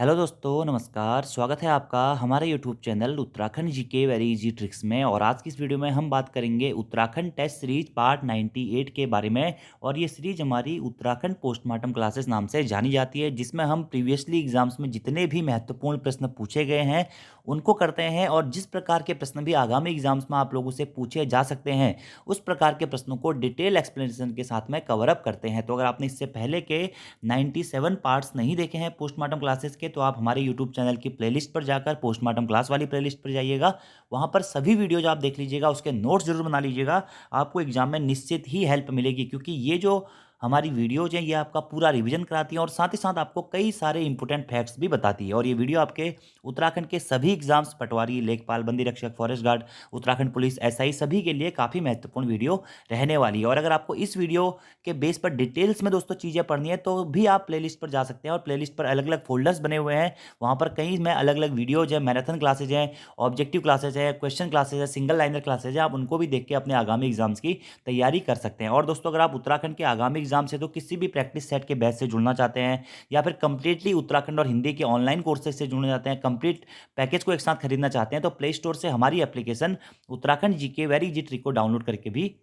Hello दोस्तों, नमस्कार। स्वागत है आपका हमारे YouTube channel Uttarakhand GK very easy tricks में। और आज की इस वीडियो में हम बात करेंगे उत्तराखंड टेस्ट सीरीज पार्ट 98 के बारे में। और ये सीरीज हमारी उत्तराखंड पोस्टमार्टम क्लासेस नाम से जानी जाती है, जिसमें हम प्रीवियसली एग्जाम्स में जितने भी महत्वपूर्ण प्रश्न पूछे गए हैं उनको करते हैं। और जिस प्रकार के प्रश्न भी आगामी एग्जाम्स में आप लोगों से पूछे जा सकते हैं, उस प्रकार के प्रश्नों को डिटेल एक्सप्लेनेशन के साथ में कवर अप करते हैं। तो अगर आपने इससे पहले के 97 पार्ट्स नहीं देखे हैं पोस्टमार्टम क्लासेस के, तो आप हमारे यूट्यूब चैनल की प्लेलिस्ट पर जाकर पोस्टमार्टम क्लास वाली प्लेलिस्ट पर जाइएगा। वहाँ पर सभी वीडियोज आप देख लीजिएगा, उसके नोट्स जरूर बना लीजिएगा। आपको एग्जाम में निश्चित ही हेल्प मिलेगी, क्योंकि ये जो हमारी वीडियोज हैं ये आपका पूरा रिवीजन कराती हैं और साथ ही साथ आपको कई सारे इंपॉर्टेंट फैक्ट्स भी बताती है। और ये वीडियो आपके उत्तराखंड के सभी एग्जाम्स, पटवारी, लेखपाल, बंदी रक्षक, forest guard, Uttarakhand police, SI, सभी के लिए काफ़ी महत्वपूर्ण वीडियो रहने वाली है। और अगर आपको इस वीडियो के बेस पर डिटेल्स में दोस्तों चीज़ें पढ़नी है, तो भी आप प्लेलिस्ट पर जा सकते हैं। और प्लेलिस्ट पर अलग अलग फोल्डर्स बने हुए हैं, वहाँ पर कई में अलग अलग वीडियोज है, मैराथन क्लासेज हैं, ऑब्जेक्टिव क्लासेज है, क्वेश्चन क्लासेज है, सिंगल लाइनर क्लासेज है। आप उनको भी देख के अपने आगामी एग्जाम्स की तैयारी कर सकते हैं। और दोस्तों, अगर आप उत्तराखंड के आगामी एग्जाम से तो किसी भी प्रैक्टिस सेट के बैच से जुड़ना चाहते हैं, या फिर कंप्लीटली उत्तराखंड और हिंदी के ऑनलाइन कोर्सेज से जुड़ना चाहते हैं, कंप्लीट पैकेज को एक साथ खरीदना चाहते हैं, तो प्ले स्टोर से हमारी application Uttarakhand GK very easy trick को डाउनलोड करके भी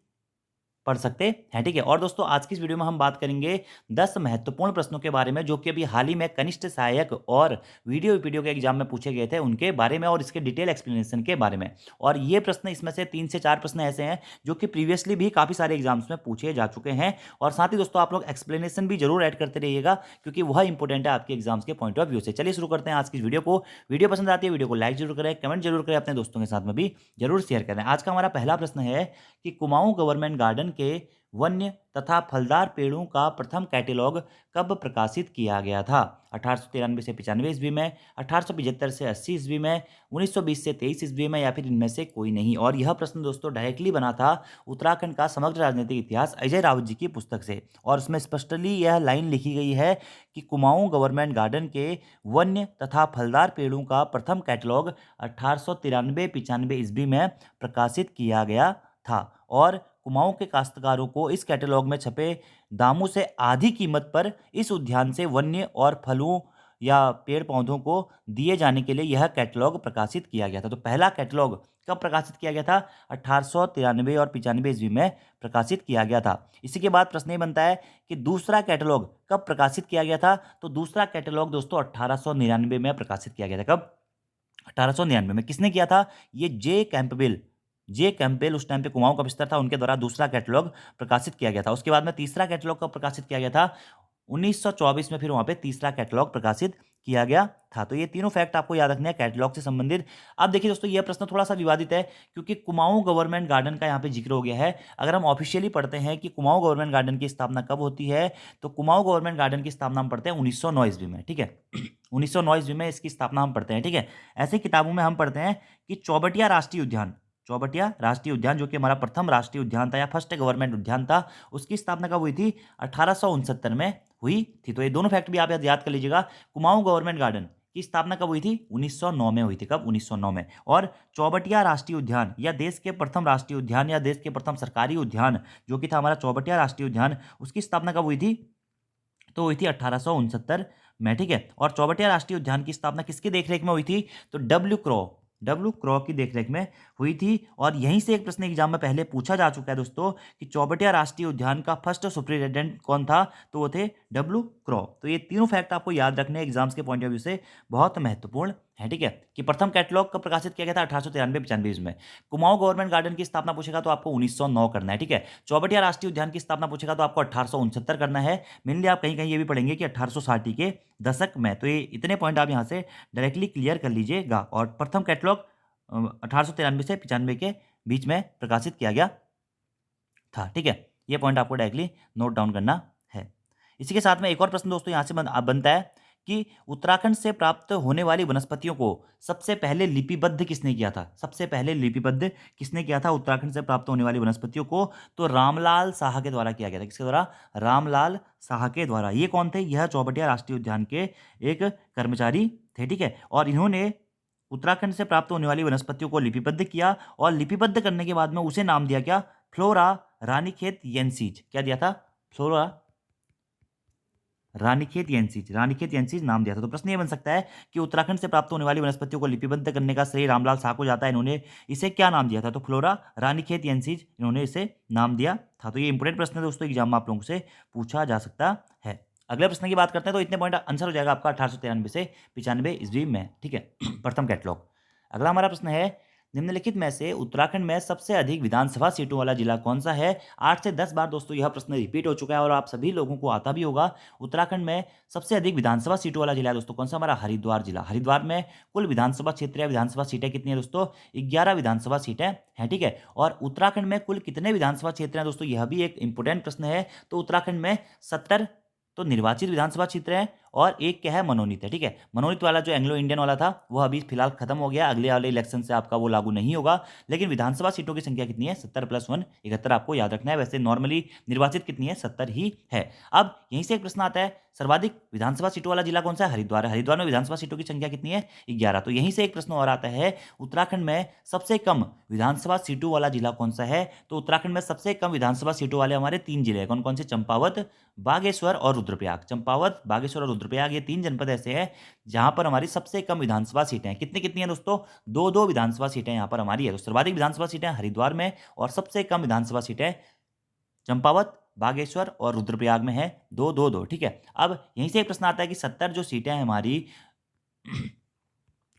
पढ़ सकते हैं। ठीक है। और दोस्तों, आज की इस वीडियो में हम बात करेंगे 10 महत्वपूर्ण प्रश्नों के बारे में, जो कि अभी हाल ही में कनिष्ठ सहायक और वीडियो के एग्जाम में पूछे गए थे, उनके बारे में और इसके डिटेल एक्सप्लेनेशन के बारे में। और ये प्रश्न, इसमें से 3 से 4 प्रश्न ऐसे हैं जो कि प्रीवियसली भी काफ़ी सारे एग्जाम्स में पूछे जा चुके हैं। और साथ ही दोस्तों, आप लोग एक्सप्लेनेशन भी जरूर ऐड करते रहिएगा, क्योंकि वह इंपॉर्टेंट है आपके एग्जाम्स के पॉइंट ऑफ व्यू से। चलिए शुरू करते हैं आज की इस वीडियो को। वीडियो पसंद आती है, वीडियो को लाइक जरूर करें, कमेंट जरूर करें, अपने दोस्तों के साथ में भी जरूर शेयर करें। आज का हमारा पहला प्रश्न है कि कुमाऊं गवर्नमेंट गार्डन के वन्य तथा फलदार पेड़ों का प्रथम कैटलॉग कब प्रकाशित किया गया था? 1893 से 95 ईस्वी में, 1875 से 80 ईस्वी में, 1920 से 23 ईस्वी में, या फिर इनमें से कोई नहीं। और यह प्रश्न दोस्तों डायरेक्टली बना था उत्तराखंड का समग्र राजनीतिक इतिहास अजय राउत जी की पुस्तक से। और उसमें स्पष्टली यह लाइन लिखी गई है कि कुमाऊं गवर्नमेंट गार्डन के वन्य तथा फलदार पेड़ों का प्रथम कैटलॉग 1893-95 ईस्वी में प्रकाशित किया गया था। और कुमाऊं के काश्तकारों को इस कैटलॉग में छपे दामों से आधी कीमत पर इस उद्यान से वन्य और फलों या पेड़ पौधों को दिए जाने के लिए यह कैटलॉग प्रकाशित किया गया था। तो पहला कैटलॉग कब प्रकाशित किया गया था? 1893 और 95 ईस्वी में प्रकाशित किया गया था। इसी के बाद प्रश्न ये बनता है कि दूसरा कैटलॉग कब प्रकाशित किया गया था? तो दूसरा कैटलॉग दोस्तों 1899 में प्रकाशित किया गया था। कब? 1899 में। किसने किया था? ये जे कैंपबेल उस टाइम पे कुमाऊं का बिस्तर था, उनके द्वारा दूसरा कैटलॉग प्रकाशित किया गया था। उसके बाद में तीसरा कैटलॉग कब प्रकाशित किया गया था? 1924 में फिर वहां पे तीसरा कैटलॉग प्रकाशित किया गया था। तो ये तीनों फैक्ट आपको याद रखने हैं कैटलॉग से संबंधित। अब देखिए दोस्तों, यह प्रश्न थोड़ा सा विवादित है, क्योंकि कुमाऊं गवर्नमेंट गार्डन का यहाँ पे जिक्र हो गया है। अगर हम ऑफिशियली पढ़ते हैं कि कुमाऊं गवर्नमेंट गार्डन की स्थापना कब होती है, तो कुमाऊं गवर्नमेंट गार्डन की स्थापना हम पढ़ते हैं 1909 ईस्वी में। ठीक है। 1909 ईस्वी में इसकी स्थापना हम पढ़ते हैं। ठीक है। ऐसे किताबों में हम पढ़ते हैं कि चौबटिया राष्ट्रीय उद्यान, जो कि हमारा प्रथम राष्ट्रीय उद्यान था या फर्स्ट गवर्नमेंट उद्यान था, उसकी स्थापना कब हुई थी? 1869 में हुई थी। तो ये दोनों फैक्ट भी आप याद कर लीजिएगा। कुमाऊं गवर्नमेंट गार्डन की स्थापना कब हुई थी? 1909 में हुई थी। कब? 1909 में। और चौबटिया राष्ट्रीय उद्यान या देश के प्रथम राष्ट्रीय उद्यान या देश के प्रथम सरकारी उद्यान, जो कि था हमारा चौबटिया राष्ट्रीय उद्यान, उसकी स्थापना कब हुई थी? तो हुई थी 1869 में। ठीक है। और चौबटिया राष्ट्रीय उद्यान की स्थापना किसकी देखरेख में हुई थी? तो डब्ल्यू क्रॉ की देखरेख में हुई थी। और यहीं से एक प्रश्न एग्जाम में पहले पूछा जा चुका है दोस्तों कि चौबटिया राष्ट्रीय उद्यान का फर्स्ट सुपरिटेंडेंट कौन था? तो वो थे डब्ल्यू क्रॉ। तो ये तीनों फैक्ट आपको याद रखने एग्जाम्स के पॉइंट ऑफ व्यू से बहुत महत्वपूर्ण है। ठीक है। कि प्रथम कैटलॉग कब प्रकाशित किया गया था? 1893-95 में। कुमाऊं गवर्नमेंट गार्डन की स्थापना पूछेगा तो आपको 1909 करना है। ठीक है। चौबटिया राष्ट्रीय उद्यान की स्थापना पूछेगा तो आपको 1869 करना है। मेनली आप कहीं कहीं ये भी पढ़ेंगे कि 1860 के दशक में। तो ये इतने पॉइंट आप यहाँ से डायरेक्टली क्लियर कर लीजिएगा। और प्रथम कैटलॉग 1893 से 95 के बीच में प्रकाशित किया गया था। ठीक है। ये पॉइंट आपको डायरेक्टली नोट डाउन करना है। इसी के साथ में एक और प्रश्न दोस्तों यहाँ से बनता है कि उत्तराखंड से प्राप्त होने वाली वनस्पतियों को सबसे पहले लिपिबद्ध किसने किया था? सबसे पहले लिपिबद्ध किसने किया था उत्तराखंड से प्राप्त होने वाली वनस्पतियों को? तो रामलाल साहा के द्वारा किया गया था। किसके द्वारा? रामलाल साहा के द्वारा। ये कौन थे? यह चौबटिया राष्ट्रीय उद्यान के एक कर्मचारी थे। ठीक है। और इन्होंने उत्तराखंड से प्राप्त होने वाली वनस्पतियों को लिपिबद्ध किया, और लिपिबद्ध करने के बाद में उसे नाम दिया क्या? फ्लोरा रानीखेत येंसीज। क्या दिया था? फ्लोरा रानीखेत यंसीज, रानीखेत यंसीज नाम दिया था। तो प्रश्न ये बन सकता है कि उत्तराखंड से प्राप्त होने वाली वनस्पतियों को लिपिबद्ध करने का श्रेय रामलाल शाह को जाता है। इन्होंने इसे क्या नाम दिया था? तो फ्लोरा रानीखेत यंसीज इन्होंने इसे नाम दिया था। तो ये इंपोर्टेंट प्रश्न है दोस्तों, एग्जाम में आप लोगों से पूछा जा सकता है। अगले प्रश्न की बात करते हैं, तो इतने पॉइंट आंसर हो जाएगा आपका 1893 से 95 ईस्वी में, ठीक है। प्रथम कैटलॉग। अगला हमारा प्रश्न है, निम्नलिखित में से उत्तराखंड में सबसे अधिक विधानसभा सीटों वाला जिला कौन सा है? 8 से 10 बार दोस्तों यह प्रश्न रिपीट हो चुका है और आप सभी लोगों को आता भी होगा। उत्तराखंड में सबसे अधिक विधानसभा सीटों वाला जिला है दोस्तों कौन सा? हमारा हरिद्वार जिला। हरिद्वार में कुल विधानसभा क्षेत्र या विधानसभा सीटें कितनी है दोस्तों? 11 विधानसभा सीटें हैं, ठीक है। और उत्तराखंड में कुल कितने विधानसभा क्षेत्र हैं दोस्तों? यह भी एक इंपोर्टेंट प्रश्न है। तो उत्तराखंड में 70 तो निर्वाचित विधानसभा क्षेत्र हैं और एक क्या है? मनोनीत है, ठीक है। मनोनीत वाला जो एंग्लो इंडियन वाला था वह अभी फिलहाल खत्म हो गया, अगले वाले इलेक्शन से आपका वो लागू नहीं होगा। लेकिन विधानसभा सीटों की संख्या कितनी है? 70 + 1 71 आपको याद रखना है। वैसे नॉर्मली निर्वाचित कितनी है? 70 ही है। अब यहीं से एक प्रश्न आता है, सर्वाधिक विधानसभा सीटों वाला जिला कौन सा है? हरिद्वार है। हरिद्वार में विधानसभा सीटों की संख्या कितनी है? 11। तो यहीं से एक प्रश्न और आता है, उत्तराखंड में सबसे कम विधानसभा सीटों वाला जिला कौन सा है? तो उत्तराखंड में सबसे कम विधानसभा सीटों वाले हमारे 3 जिले हैं। कौन कौन से? चंपावत, बागेश्वर और रुद्रप्रयाग। चंपावत, बागेश्वर और रुद्रप्रयाग ये 3 जनपद ऐसे हैं जहां पर हमारी सबसे कम विधानसभा सीटें हैं। कितनी कितनी है दोस्तों? 2-2 विधानसभा सीटें यहां पर हमारी है। तो सर्वाधिक विधानसभा सीटें हरिद्वार में और सबसे कम विधानसभा सीटें चंपावत, बागेश्वर और रुद्रप्रयाग में है, 2-2-2, ठीक है। अब यहीं से एक प्रश्न आता है कि 70 जो सीटें हैं हमारी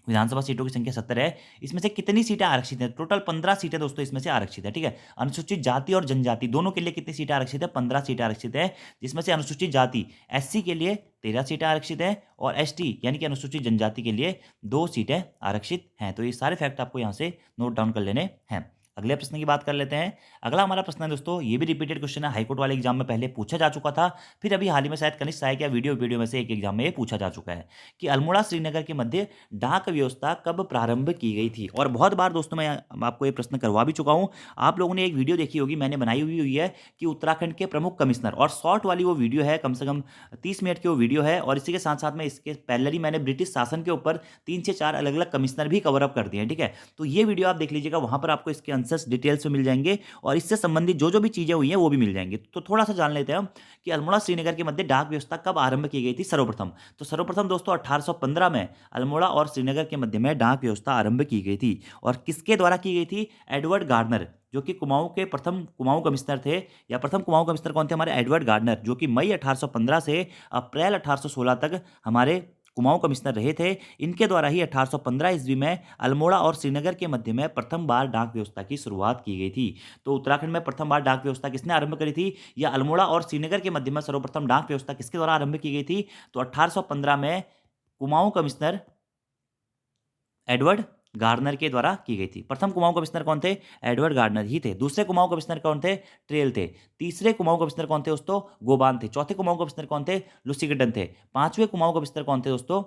विधानसभा सीटों की संख्या 70 है, इसमें से कितनी सीटें आरक्षित हैं? टोटल 15 सीटें दोस्तों इसमें से आरक्षित है, ठीक है। अनुसूचित जाति और जनजाति दोनों के लिए कितनी सीटें आरक्षित है? 15 सीटें आरक्षित है, जिसमें से अनुसूचित जाति एससी के लिए 13 सीटें आरक्षित है और एसटी यानी कि अनुसूचित जनजाति के लिए 2 सीटें आरक्षित हैं। तो ये सारे फैक्ट आपको यहाँ से नोट डाउन कर लेने हैं। अगले प्रश्न की बात कर लेते हैं। अगला हमारा प्रश्न है दोस्तों, ये भी रिपीटेड क्वेश्चन है, हाईकोर्ट वाले एग्जाम में पहले पूछा जा चुका था, फिर अभी हाल ही में शायद कनिष्ठ सहायक या वीडियो में से एक एग्जाम में ये पूछा जा चुका है कि अल्मोड़ा श्रीनगर के मध्य डाक व्यवस्था कब प्रारंभ की गई थी? और बहुत बार दोस्तों मैं आपको ये प्रश्न करवा भी चुका हूँ। आप लोगों ने एक वीडियो देखी होगी, मैंने बनाई हुई है कि उत्तराखंड के प्रमुख कमिश्नर, और शॉर्ट वाली वो वीडियो है, कम से कम 30 मिनट की वो वीडियो है। और इसी के साथ साथ में इसके पहले ही मैंने ब्रिटिश शासन के ऊपर 3 से 4 अलग अलग कमिश्नर भी कवर अप कर दिए हैं, ठीक है। तो ये वीडियो आप देख लीजिएगा, वहां पर आपको इसके आंसर्स डिटेल्स में मिल जाएंगे और इससे संबंधित जो भी चीजें हुई हैं वो भी मिल जाएंगी। तो थोड़ा सा जान लेते हैं हम कि अल्मोड़ा श्रीनगर के मध्य डाक व्यवस्था कब आरंभ की गई थी सर्वप्रथम। तो सर्वप्रथम दोस्तों 1815 में अल्मोड़ा और श्रीनगर के मध्य में डाक व्यवस्था आरंभ की गई थी। और किसके द्वारा की गई थी? एडवर्ड गार्डनर, जो कि कुमाऊं के प्रथम कुमाऊं कमिश्नर थे, या प्रथम कुमाऊं कमिश्नर कौन थे? हमारे एडवर्ड गार्डनर, जो कि मई 1815 से अप्रैल 1816 तक हमारे कुमाऊं कमिश्नर रहे थे। इनके द्वारा ही 1815 ईस्वी में अल्मोड़ा और श्रीनगर के मध्य में प्रथम बार डाक व्यवस्था की शुरुआत की गई थी। तो उत्तराखंड में प्रथम बार डाक व्यवस्था किसने आरंभ करी थी? या अल्मोड़ा और श्रीनगर के मध्य में सर्वप्रथम डाक व्यवस्था किसके द्वारा आरंभ की गई थी? तो 1815 में कुमाऊं कमिश्नर एडवर्ड गार्डनर के द्वारा की गई थी। प्रथम कुमाऊं कमिश्नर कौन थे? एडवर्ड गार्डनर ही थे। दूसरे कुमाऊं कमिश्नर कौन थे? ट्रेल थे। तीसरे कुमाऊं कमिश्नर कौन थे दोस्तों? गोबान थे। चौथे कुमाऊं कमिश्नर कौन थे? लुसिगडन थे। पांचवें कुमाऊं कमिश्नर कौन थे दोस्तों?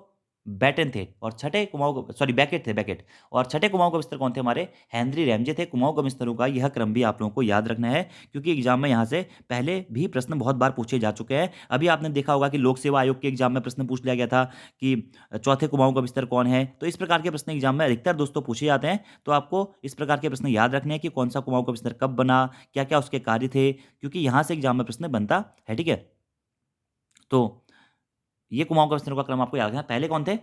बैटन थे। और छठे कुमाऊं सॉरी बैकेट थे, बैकेट। और छठे कुमाऊं कमिश्नर कौन थे? हमारे हेनरी रैमजे थे। कुमाऊं कमिश्नरों का यह क्रम भी आप लोगों को याद रखना है, क्योंकि एग्जाम में यहाँ से पहले भी प्रश्न बहुत बार पूछे जा चुके हैं। अभी आपने देखा होगा कि लोक सेवा आयोग के एग्जाम में प्रश्न पूछ लिया गया था कि चौथे कुमाऊं कमिश्नर कौन है। तो इस प्रकार के प्रश्न एग्जाम में अधिकतर दोस्तों पूछे जाते हैं। तो आपको इस प्रकार के प्रश्न याद रखने हैं कि कौन सा कुमाऊं कमिश्नर कब बना, क्या क्या उसके कार्य थे, क्योंकि यहाँ से एग्जाम में प्रश्न बनता है, ठीक है। तो ये कुमाऊं कमिश्नरों का क्रम आपको याद रखना है। पहले कौन थे?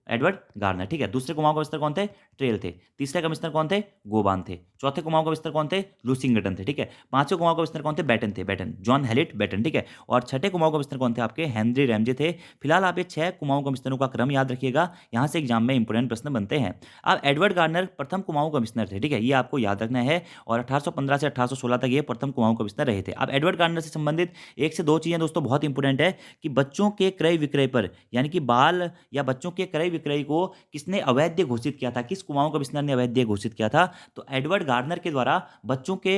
एडवर्ड गार्नर, ठीक है। दूसरे कुमाऊं कमिश्नर कौन थे? ट्रेल थे। तीसरे कमिश्नर कौन थे? गोबान थे। चौथे कुमाऊं कमिश्नर कौन थे? लुसिंगटन थे, ठीक है। पांचवें कुमाऊं कमिश्नर कौन थे? बैटन थे, बैटन जॉन हेलिट बैटन, ठीक है। और छठे कुमाऊं कमिश्नर कौन थे? आपके हेनरी रैमजे थे। फिलहाल आप ये 6 कुमाऊं कमिश्नरों का क्रम याद रखिएगा, यहाँ से एग्जाम में इंपोर्टेंट प्रश्न बनते हैं। अब एडवर्ड गार्नर प्रथम कुमाऊं कमिश्नर थे, ठीक है, ये आपको याद रखना है। और 1815 से 1816 तक ये प्रथम कुमाऊं कमिश्नर रहे थे। अब एडवर्ड गार्नर से संबंधित 1 से 2 चीजें दोस्तों बहुत इंपोर्टेंट है कि बच्चों के क्रय विक्रय पर, यानी कि बाल या बच्चों के क्रय विक्रय को किसने अवैध घोषित किया था? किस कुमाऊं कमिश्नर ने अवैध घोषित किया था? तो एडवर्ड गार्डनर के द्वारा बच्चों के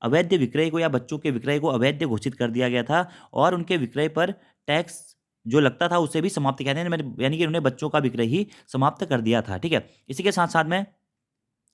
अवैध विक्रय को या बच्चों के विक्रय को अवैध घोषित कर दिया गया था और उनके विक्रय पर टैक्स जो लगता था उसे भी समाप्त किया था, यानी कि उन्होंने बच्चों का विक्रय ही समाप्त कर दिया था, ठीक है। इसी के साथ साथ में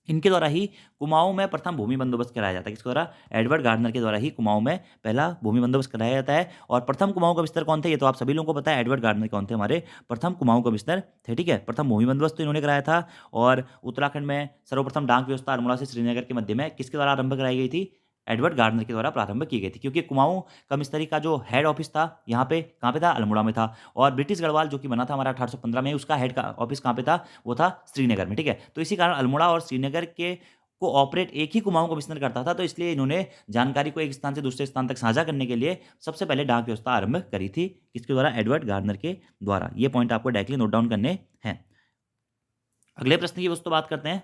इनके द्वारा ही कुमाऊं में प्रथम भूमि बंदोबस्त कराया जाता है। किसके द्वारा? एडवर्ड गार्डनर के द्वारा ही कुमाऊं में पहला भूमि बंदोबस्त कराया जाता है। और प्रथम कुमाऊं कमिश्नर कौन थे? ये तो आप सभी लोगों को पता है, एडवर्ड गार्डनर कौन थे? हमारे प्रथम कुमाऊं कमिश्नर थे, ठीक है। प्रथम भूमि बंदोबस्त तो इन्होंने कराया था। और उत्तराखंड में सर्वप्रथम डाक व्यवस्था अल्मोड़ा से श्रीनगर के मध्य में किसके द्वारा आरंभ कराई गई थी? एडवर्ड गार्डनर के द्वारा प्रारंभ की गई थी, क्योंकि कुमाऊं कमिश्नरी का जो हेड ऑफिस था यहाँ पे कहाँ पे था, अल्मोड़ा में था। और ब्रिटिश गढ़वाल जो कि बना था हमारा 1815 में, उसका हेड का ऑफिस कहाँ पे था, वो था श्रीनगर में, ठीक है। तो इसी कारण अल्मोड़ा और श्रीनगर के को ऑपरेट एक ही कुमाऊं कमिश्नर करता था, तो इसलिए इन्होंने जानकारी को एक स्थान से दूसरे स्थान तक साझा करने के लिए सबसे पहले डाक व्यवस्था आरंभ करी थी, किसके द्वारा, एडवर्ड गार्डनर के द्वारा। ये पॉइंट आपको डायरेक्टली नोट डाउन करने हैं। अगले प्रश्न की दोस्तों बात करते हैं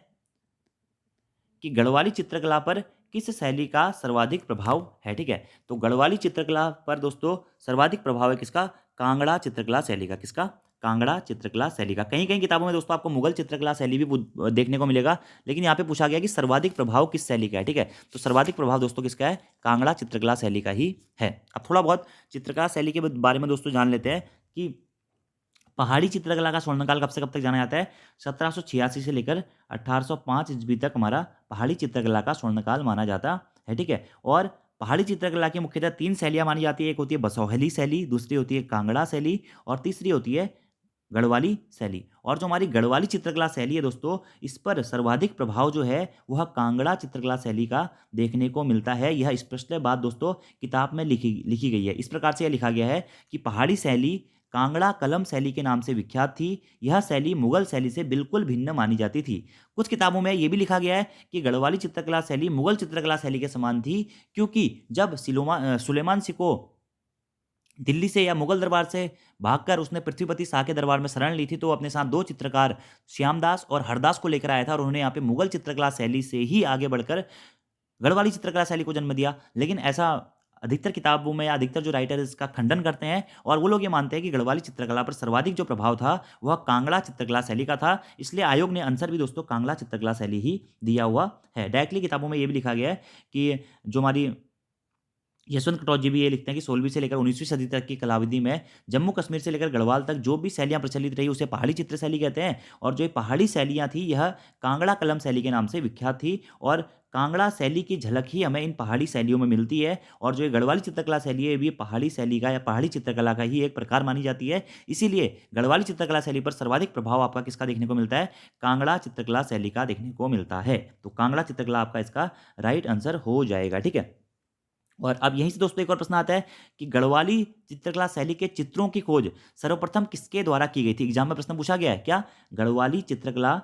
कि गढ़वाली चित्रकला पर किस शैली का सर्वाधिक प्रभाव है, ठीक है। तो गढ़वाली चित्रकला पर दोस्तों सर्वाधिक प्रभाव है किसका, कांगड़ा चित्रकला शैली का। किसका, कांगड़ा चित्रकला शैली का। कहीं कहीं किताबों में दोस्तों आपको मुगल चित्रकला शैली भी देखने को मिलेगा, लेकिन यहाँ पे पूछा गया कि सर्वाधिक प्रभाव किस शैली का है, ठीक है। तो सर्वाधिक प्रभाव दोस्तों किसका है, कांगड़ा चित्रकला शैली का ही है। अब थोड़ा बहुत चित्रकला शैली के बारे में दोस्तों जान लेते हैं कि पहाड़ी चित्रकला का स्वर्णकाल कब से कब तक जाना जाता है, 1786 से लेकर 1805 ईस्वी तक हमारा पहाड़ी चित्रकला का स्वर्णकाल माना जाता है, ठीक है। और पहाड़ी चित्रकला की मुख्यतः 3 शैलियां मानी जाती है। एक होती है बसौहली शैली, दूसरी होती है कांगड़ा शैली, और तीसरी होती है गढ़वाली शैली। और जो हमारी गढ़वाली चित्रकला शैली है दोस्तों, इस पर सर्वाधिक प्रभाव जो है वह कांगड़ा चित्रकला शैली का देखने को मिलता है। यह स्पष्ट बात दोस्तों किताब में लिखी गई है। इस प्रकार से यह लिखा गया है कि पहाड़ी शैली कांगड़ा कलम शैली के नाम से विख्यात थी। यह शैली मुगल शैली से बिल्कुल भिन्न मानी जाती थी। कुछ किताबों में यह भी लिखा गया है कि गढ़वाली चित्रकला शैली मुगल चित्रकला शैली के समान थी, क्योंकि जब सुलेमान सिको दिल्ली से या मुगल दरबार से भागकर उसने पृथ्वीपति शाह के दरबार में शरण ली थी, तो अपने साथ 2 चित्रकार श्यामदास और हरदास को लेकर आया था, और उन्होंने यहाँ पे मुगल चित्रकला शैली से ही आगे बढ़कर गढ़वाली चित्रकला शैली को जन्म दिया। लेकिन ऐसा अधिकतर किताबों में या अधिकतर जो राइटर इसका खंडन करते हैं, और वो लोग ये मानते हैं कि गढ़वाली चित्रकला पर सर्वाधिक जो प्रभाव था वह कांगड़ा चित्रकला शैली का था। इसलिए आयोग ने आंसर भी दोस्तों कांगड़ा चित्रकला शैली ही दिया हुआ है। डायरेक्टली किताबों में ये भी लिखा गया है कि जो हमारी यशवंत कटौत जी भी ये लिखते हैं कि 16वीं से लेकर 19वीं सदी तक की कलाविधि में जम्मू कश्मीर से लेकर गढ़वाल तक जो भी शैलियाँ प्रचलित रही उसे पहाड़ी चित्र शैली कहते हैं। और जो ये पहाड़ी शैलियाँ थी यह कांगड़ा कलम शैली के नाम से विख्यात थी, और कांगड़ा शैली की झलक ही हमें इन पहाड़ी शैलियों में मिलती है। और जो ये गढ़वाली चित्रकला शैली है ये भी पहाड़ी शैली का या पहाड़ी चित्रकला का ही एक प्रकार मानी जाती है। इसीलिए गढ़वाली चित्रकला शैली पर सर्वाधिक प्रभाव आपका किसका देखने को मिलता है, कांगड़ा चित्रकला शैली का देखने को मिलता है। तो कांगड़ा चित्रकला आपका इसका राइट आंसर हो जाएगा, ठीक है। और अब यहीं से दोस्तों एक और प्रश्न आता है कि गढ़वाली चित्रकला शैली के चित्रों की खोज सर्वप्रथम किसके द्वारा की गई थी। एग्जाम में प्रश्न पूछा गया है क्या, गढ़वाली चित्रकला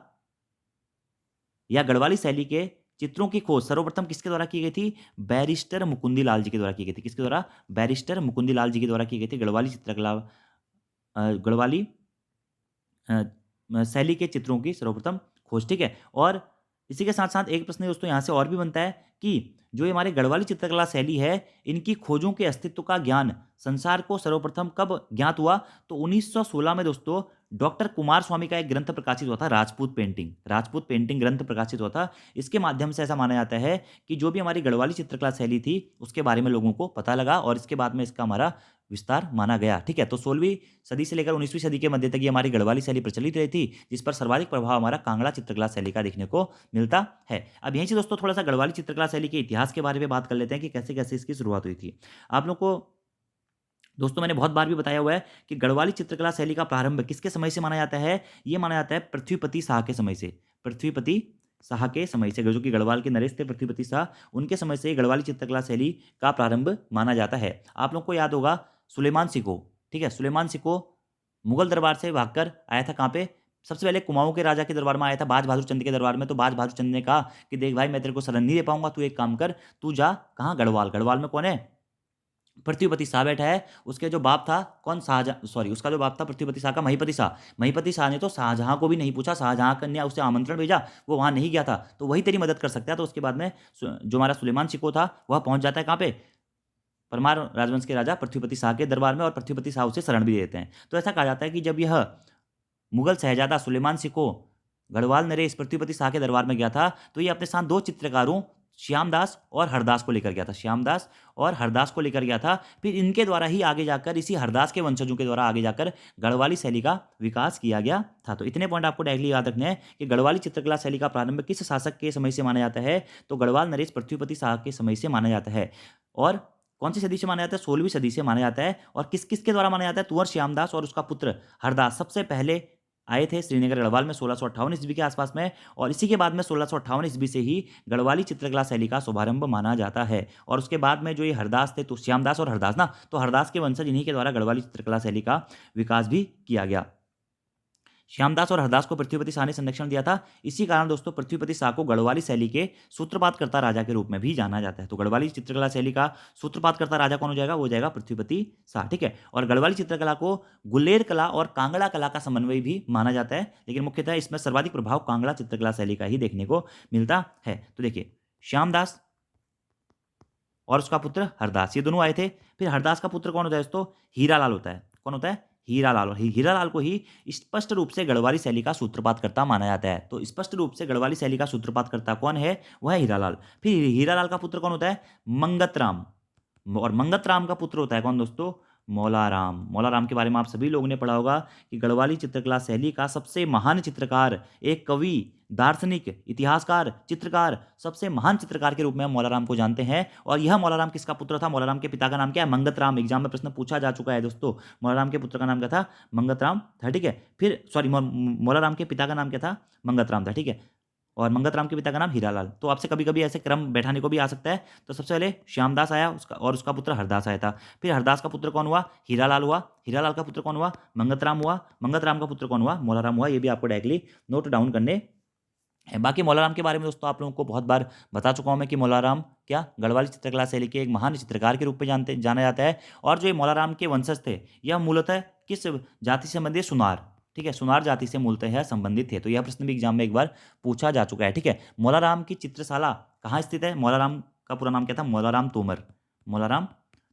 या गढ़वाली शैली के चित्रों की खोज सर्वप्रथम किसके द्वारा की गई थी, बैरिस्टर मुकुंदी लाल जी के द्वारा की गई थी। किसके द्वारा, बैरिस्टर मुकुंदी लाल जी के द्वारा की गई थी गढ़वाली चित्रकला गढ़वाली शैली के चित्रों की सर्वप्रथम खोज, ठीक है। और इसी के साथ साथ एक प्रश्न दोस्तों यहाँ से और भी बनता है कि जो ये हमारे गढ़वाली चित्रकला शैली है इनकी खोजों के अस्तित्व का ज्ञान संसार को सर्वप्रथम कब ज्ञात हुआ, तो 1916 में दोस्तों डॉक्टर कुमार स्वामी का एक ग्रंथ प्रकाशित हुआ था, राजपूत पेंटिंग ग्रंथ प्रकाशित हुआ था। इसके माध्यम से ऐसा माना जाता है कि जो भी हमारी गढ़वाली चित्रकला शैली थी उसके बारे में लोगों को पता लगा, और इसके बाद में इसका हमारा विस्तार माना गया, ठीक है। तो 16वीं सदी से लेकर 19वीं सदी के मध्य तक ये हमारी गढ़वाली शैली प्रचलित रही थी, जिस पर सर्वाधिक प्रभाव हमारा कांगड़ा चित्रकला शैली का देखने को मिलता है। अब यहीं से दोस्तों थोड़ा सा गढ़वाली चित्रकला शैली के इतिहास के बारे में बात कर लेते हैं कि कैसे कैसे इसकी शुरुआत हुई थी। आप लोग को दोस्तों मैंने बहुत बार भी बताया हुआ है कि गढ़वाली चित्रकला शैली का प्रारंभ किसके समय से माना जाता है, ये माना जाता है पृथ्वीपति शाह के समय से। पृथ्वीपति शाह के समय से, जो कि गढ़वाल के नरेश थे पृथ्वीपति शाह, उनके समय से गढ़वाली चित्रकला शैली का प्रारंभ माना जाता है। आप लोग को याद होगा सुलेमान सिको, ठीक है। सुलेमान सिको मुगल दरबार से भागकर आया था, कहाँ पे, सबसे पहले कुमाऊं के राजा के दरबार में आया था, बाज बहादुर चंद के दरबार में। तो बाज बहादुर चंद ने कहा कि देख भाई मैं तेरे को शरण नहीं दे पाऊंगा, तू एक काम कर, तू जा कहाँ, गढ़वाल में कौन है, पृथ्वीपति शाह बैठा है। उसके जो बाप था कौन, शाहजहां, सॉरी उसका जो बाप था पृथ्वीपति शाह का महीपति शाह ने तो शाहजहां को भी नहीं पूछा, शाहजहां कन्या उसे आमंत्रण भेजा, वो वहां नहीं गया था, तो वही तेरी मदद कर सकता है। तो उसके बाद में जो हमारा सुलेमान सिको था वह पहुंच जाता है कहाँ पे, परमार राजवंश के राजा पृथ्वीपति शाह के दरबार में, और पृथ्वीपति शाह उसे शरण भी देते हैं। तो ऐसा कहा जाता है कि जब यह मुगल शहजादा सुलेमान सिको गढ़वाल नरेश पृथ्वीपति शाह के दरबार में गया था, तो ये अपने साथ 2 चित्रकारों श्यामदास और हरदास को लेकर गया था, श्यामदास और हरदास को लेकर गया था। फिर इनके द्वारा ही आगे जाकर, इसी हरदास के वंशजों के द्वारा आगे जाकर गढ़वाली शैली का विकास किया गया था। तो इतने पॉइंट आपको डायरेक्टली याद रखने हैं कि गढ़वाली चित्रकला शैली का प्रारंभ किस शासक के समय से माना जाता है, तो गढ़वाल नरेश पृथ्वीपति शाह के समय से माना जाता है। और कौन सी सदी से माना जाता है, 16वीं सदी से माना जाता है। और किस किसके द्वारा माना जाता है, तुंवर श्यामदास और उसका पुत्र हरदास सबसे पहले आए थे श्रीनगर गढ़वाल में 1658 ईस्वी के आसपास में, और इसी के बाद में 1658 ईस्वी से ही गढ़वाली चित्रकला शैली का शुभारंभ माना जाता है। और उसके बाद में जो ये हरदास थे, तो श्यामदास और हरदास ना, तो हरदास के वंशज इन्हीं के द्वारा गढ़वाली चित्रकला शैली का विकास भी किया गया। श्यामदास और हरदास को पृथ्वीपति शाह ने संरक्षण दिया था। इसी कारण दोस्तों पृथ्वीपति शाह को गढ़वाली शैली के सूत्रपातकर्ता राजा के रूप में भी जाना जाता है। तो गढ़वाली चित्रकला शैली का सूत्रपातकर्ता राजा कौन हो जाएगा? वो जाएगा पृथ्वीपति शाह, ठीक है। और गढ़वाली चित्रकला को गुलेर कला और कांगड़ा कला का समन्वय भी माना जाता है, लेकिन मुख्यतः इसमें सर्वाधिक प्रभाव कांगड़ा चित्रकला शैली का ही देखने को मिलता है। तो देखिए, श्यामदास और उसका पुत्र हरदास, ये दोनों आए थे। फिर हरदास का पुत्र कौन होता है दोस्तों? हीरालाल होता है। कौन होता है? हीरालाल। और हीरालाल को ही स्पष्ट रूप से गढ़वाली शैली का सूत्रपातकर्ता माना जाता है। तो स्पष्ट रूप से गढ़वाली शैली का सूत्रपातकर्ता कौन है? वह है हीरालाल। फिर हीरालाल का पुत्र कौन होता है? मंगतराम। और मंगतराम का पुत्र होता है कौन दोस्तों? मौलाराम। मौलाराम के बारे में आप सभी लोगों ने पढ़ा होगा कि गढ़वाली चित्रकला शैली का सबसे महान चित्रकार, एक कवि, दार्शनिक, इतिहासकार, चित्रकार, सबसे महान चित्रकार के रूप में हम मौलाराम को जानते हैं। और यह मौलाराम किसका पुत्र था? मौलाराम के पिता का नाम क्या है? मंगतराम। एग्जाम में प्रश्न पूछा जा चुका है दोस्तों। मौलाराम के पुत्र का नाम क्या था? मंगतराम था, ठीक है। फिर सॉरी, मौलाराम के पिता का नाम क्या था? मंगतराम था, ठीक है। और मंगतराम के पिता का नाम हीरालाल। तो आपसे कभी कभी ऐसे क्रम बैठाने को भी आ सकता है। तो सबसे पहले श्यामदास आया, उसका और उसका पुत्र हरदास आया था। फिर हरदास का पुत्र कौन हुआ? हीरालाल हुआ। हीरालाल का पुत्र कौन हुआ? मंगतराम हुआ। मंगतराम का पुत्र कौन हुआ? मौलाराम हुआ। ये भी आपको डायरेक्टली नोट डाउन करने हैं। बाकी मौलाराम के बारे में दोस्तों आप लोगों को बहुत बार बता चुका हूं मैं कि मौलाराम क्या गढ़वाली चित्रकला शैली के एक महान चित्रकार के रूप में जाना जाता है। और जो ये मौलाराम के वंशज थे, यह मूलतः किस जाति से संबंधित? सुनार, ठीक है। सुनार जाति से मूलतः यह संबंधित है। तो यह प्रश्न भी एग्जाम में एक बार पूछा जा चुका है, ठीक है। मौलाराम की चित्रशाला कहाँ स्थित है? मौलाराम का पूरा नाम क्या था? मौलाराम तोमर। मौलाराम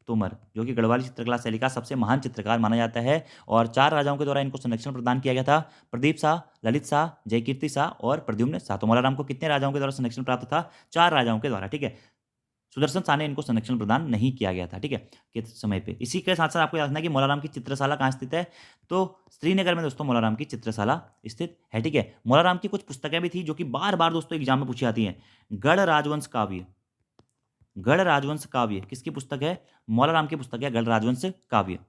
तोमर, जो कि गढ़वाली चित्रकला शैली का सबसे महान चित्रकार माना जाता है। और 4 राजाओं के द्वारा इनको संरक्षण प्रदान किया गया था। प्रदीप शाह, ललित शाह, जयकीर्ति शाह और प्रद्युम्न शाह। तो मौलाराम को कितने राजाओं के द्वारा संरक्षण प्राप्त था? 4 राजाओं के द्वारा, ठीक है। सुदर्शन शाह ने इनको संरक्षण प्रदान नहीं किया गया था, ठीक है, के समय पे। इसी के साथ साथ आपको याद रखना है कि मौलाराम की चित्रशाला कहाँ स्थित है? तो श्रीनगर में दोस्तों मौलाराम की चित्रशाला स्थित है, ठीक है। मौलाराम की कुछ पुस्तकें भी थी जो कि बार बार दोस्तों एग्जाम में पूछी जाती हैं। गढ़ राजवंश काव्य। गढ़ राजवंश काव्य किसकी पुस्तक है? मौलाराम की पुस्तक है गढ़ राजवंश काव्य।